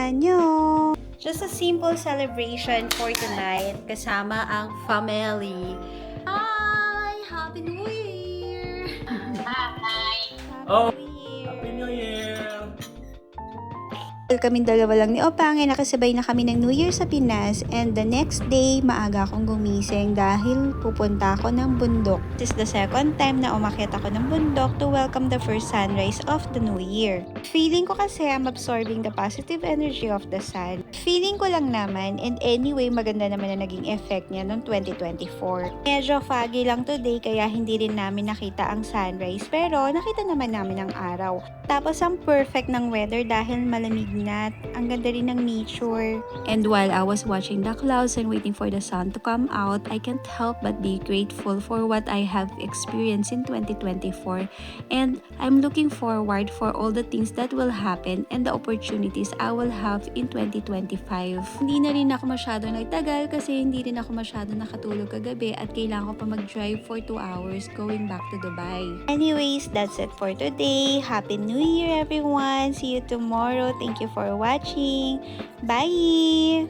annyeong! Just a simple celebration for tonight kasama ang family. Hi! Happy New Year! Oh, Happy New Year! Happy New Year! Kaming dalawa lang ni Opang ay nakasabay na kami ng New Year sa Pinas, and the next day maaga akong gumising dahil pupunta ako ng bundok. This is the second time na umakyat ako ng bundok to welcome the first sunrise of the New Year. Feeling ko kasi I'm absorbing the positive energy of the sun. Feeling ko lang naman, and anyway maganda naman na naging effect niya noong 2024. Medyo foggy lang today kaya hindi rin namin nakita ang sunrise, pero nakita naman namin ang araw. Tapos ang perfect ng weather dahil malamig na, ang ganda rin ng nature. And while I was watching the clouds and waiting for the sun to come out, I can't help but be grateful for what I have experienced in 2024. And I'm looking forward for all the things that will happen and the opportunities I will have in 2025. Hindi na rin ako masyado nagtagal kasi hindi rin ako masyado nakatulog kagabi at kailangan ko pa mag-drive for 2 hours going back to Dubai. Anyways, that's it for today. Happy New Year everyone! See you tomorrow. Thank you for watching. Bye!